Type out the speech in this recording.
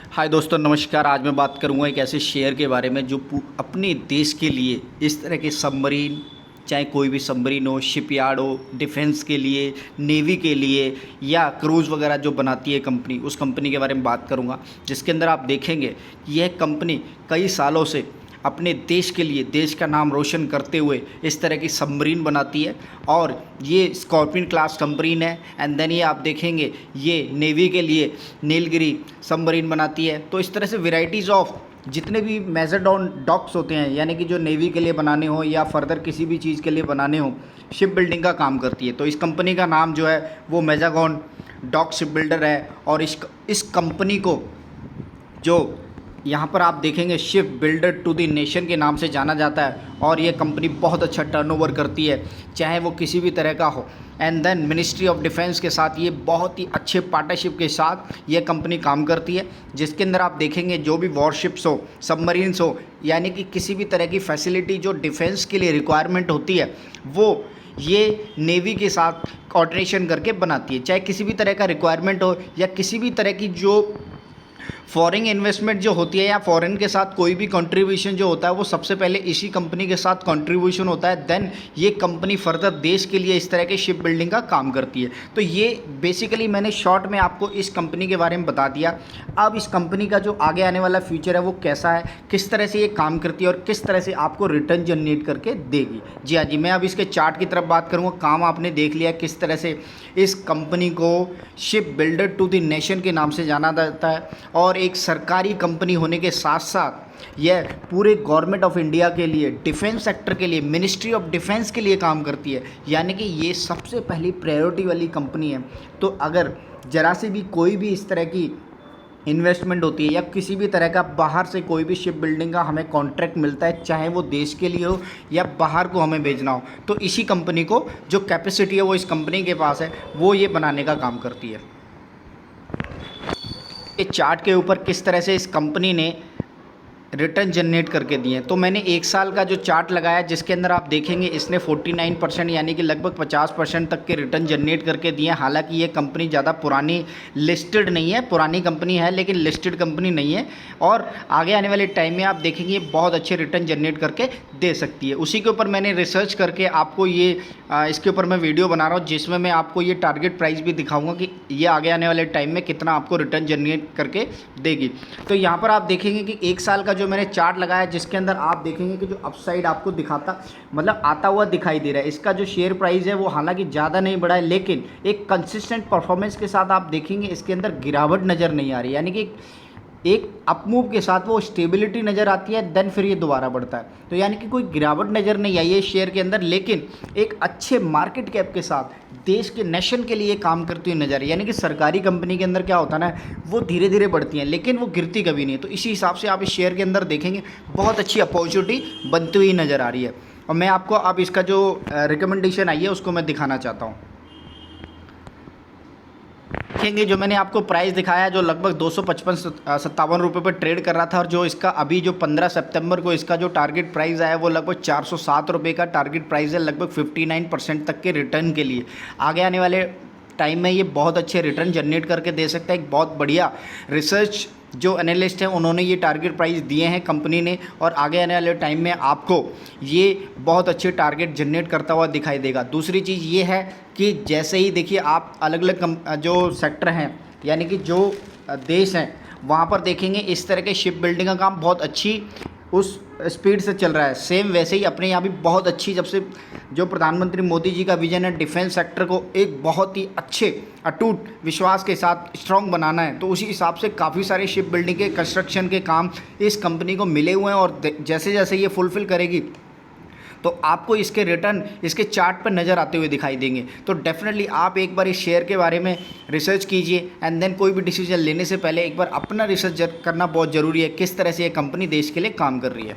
हाय दोस्तों, नमस्कार। आज मैं बात करूंगा एक ऐसे शेयर के बारे में जो अपने देश के लिए इस तरह के सबमरीन, चाहे कोई भी सबमरीन हो, शिपयार्ड हो, डिफेंस के लिए, नेवी के लिए या क्रूज़ वगैरह जो बनाती है कंपनी, उस कंपनी के बारे में बात करूंगा। जिसके अंदर आप देखेंगे कि यह कंपनी कई सालों से अपने देश के लिए देश का नाम रोशन करते हुए इस तरह की सबमरीन बनाती है और ये स्कॉर्पियन क्लास सबमरीन है। एंड देन ये आप देखेंगे ये नेवी के लिए नीलगिरी सबमरीन बनाती है। तो इस तरह से वेराइटीज़ ऑफ जितने भी मेजरडॉन डॉक्स होते हैं, यानी कि जो नेवी के लिए बनाने हो या फर्दर किसी भी चीज़ के लिए बनाने हो, शिप बिल्डिंग का काम करती है। तो इस कंपनी का नाम जो है वो मेजागॉन डॉक शिप बिल्डर है। और इस कंपनी को जो यहाँ पर आप देखेंगे ship builder to the nation के नाम से जाना जाता है। और ये कंपनी बहुत अच्छा टर्नओवर करती है, चाहे वो किसी भी तरह का हो। And then ministry of defence के साथ ये बहुत ही अच्छे पार्टनरशिप के साथ ये कंपनी काम करती है। जिसके अंदर आप देखेंगे जो भी वॉरशिप्स हो, सबमरीन्स हो, यानी कि किसी भी तरह की फैसिलिटी जो डिफेंस के लिए रिक्वायरमेंट होती है, वो ये नेवी के साथ कोऑर्डिनेशन करके बनाती है। चाहे किसी भी तरह का रिक्वायरमेंट हो या किसी भी तरह की जो फॉरेन इन्वेस्टमेंट जो होती है या फॉरेन के साथ कोई भी कंट्रीब्यूशन जो होता है, वो सबसे पहले इसी कंपनी के साथ कंट्रीब्यूशन होता है। देन ये कंपनी फर्दर देश के लिए इस तरह के शिप बिल्डिंग का काम करती है। तो ये बेसिकली मैंने शॉर्ट में आपको इस कंपनी के बारे में बता दिया। अब इस कंपनी का जो आगे आने वाला फ्यूचर है वो कैसा है, किस तरह से ये काम करती है और किस तरह से आपको रिटर्न जनरेट करके देगी। जी हाँ जी, मैं अब इसके चार्ट की तरफ बात करूँगा। काम आपने देख लिया किस तरह से इस कंपनी को ship builder to the nation के नाम से जाना जाता है और एक सरकारी कंपनी होने के साथ साथ यह पूरे गवर्नमेंट ऑफ इंडिया के लिए, डिफेंस सेक्टर के लिए, मिनिस्ट्री ऑफ डिफेंस के लिए काम करती है। यानी कि ये सबसे पहली प्रायोरिटी वाली कंपनी है। तो अगर ज़रा से भी कोई भी इस तरह की इन्वेस्टमेंट होती है या किसी भी तरह का बाहर से कोई भी शिप बिल्डिंग का हमें कॉन्ट्रैक्ट मिलता है, चाहे वो देश के लिए हो या बाहर को हमें भेजना हो, तो इसी कंपनी को जो कैपेसिटी है वो इस कंपनी के पास है, वो ये बनाने का काम करती है। इस चार्ट के ऊपर किस तरह से इस कंपनी ने रिटर्न जनरेट करके दिए हैं, तो मैंने एक साल का जो चार्ट लगाया जिसके अंदर आप देखेंगे इसने 49% यानी कि लगभग 50% तक के रिटर्न जनरेट करके दिए हैं। हालांकि ये कंपनी ज़्यादा पुरानी लिस्टेड नहीं है, पुरानी कंपनी है लेकिन लिस्टेड कंपनी नहीं है। और आगे आने वाले टाइम में आप देखेंगे बहुत अच्छे रिटर्न जनरेट करके दे सकती है। उसी के ऊपर मैंने रिसर्च करके आपको ये इसके ऊपर मैं वीडियो बना रहा हूँ जिसमें मैं आपको ये टारगेट प्राइस भी दिखाऊंगा कि ये आगे आने वाले टाइम में कितना आपको रिटर्न जनरेट करके देगी। तो यहाँ पर आप देखेंगे कि एक साल का जो मैंने चार्ट लगाया जिसके अंदर आप देखेंगे कि जो अपसाइड आपको दिखाता मतलब आता हुआ दिखाई दे रहा है। इसका जो शेयर प्राइस है वो हालांकि ज़्यादा नहीं बढ़ा है, लेकिन एक कंसिस्टेंट परफॉर्मेंस के साथ आप देखेंगे इसके अंदर गिरावट नज़र नहीं आ रही, यानी कि एक अपमूव के साथ वो स्टेबिलिटी नज़र आती है, देन फिर ये दोबारा बढ़ता है। तो यानी कि कोई गिरावट नज़र नहीं आई है शेयर के अंदर, लेकिन एक अच्छे मार्केट कैप के साथ देश के नेशन के लिए काम करती हुई नज़र है। यानी कि सरकारी कंपनी के अंदर क्या होता है ना, वो धीरे धीरे बढ़ती हैं लेकिन वो गिरती कभी नहीं। तो इसी हिसाब से आप इस शेयर के अंदर देखेंगे बहुत अच्छी अपॉर्चुनिटी बनती हुई नज़र आ रही है। और मैं आपको अब इसका जो रिकमेंडेशन आई है उसको मैं दिखाना चाहता हूँ। देखेंगे जो मैंने आपको प्राइस दिखाया जो लगभग 255-57 रुपये पर ट्रेड कर रहा था, और जो इसका अभी जो 15 सितंबर को इसका जो टारगेट प्राइस आया वो लगभग 407 रुपये का टारगेट प्राइस है, लगभग 59% तक के रिटर्न के लिए। आगे आने वाले टाइम में ये बहुत अच्छे रिटर्न जनरेट करके दे सकता है। एक बहुत बढ़िया रिसर्च जो एनालिस्ट हैं उन्होंने ये टारगेट प्राइस दिए हैं कंपनी ने, और आगे आने वाले टाइम में आपको ये बहुत अच्छे टारगेट जनरेट करता हुआ दिखाई देगा। दूसरी चीज़ ये है कि जैसे ही देखिए आप अलग अलग जो सेक्टर हैं यानी कि जो देश हैं वहाँ पर देखेंगे इस तरह के शिप बिल्डिंग का काम बहुत अच्छी उस स्पीड से चल रहा है। सेम वैसे ही अपने यहाँ भी बहुत अच्छी, जब से जो प्रधानमंत्री मोदी जी का विजन है डिफेंस सेक्टर को एक बहुत ही अच्छे अटूट विश्वास के साथ स्ट्रॉन्ग बनाना है, तो उसी हिसाब से काफ़ी सारे शिप बिल्डिंग के कंस्ट्रक्शन के काम इस कंपनी को मिले हुए हैं। और जैसे जैसे ये फुलफ़िल करेगी तो आपको इसके रिटर्न इसके चार्ट पर नज़र आते हुए दिखाई देंगे। तो डेफिनेटली आप एक बार इस शेयर के बारे में रिसर्च कीजिए एंड देन कोई भी डिसीजन लेने से पहले एक बार अपना रिसर्च करना बहुत ज़रूरी है किस तरह से ये कंपनी देश के लिए काम कर रही है।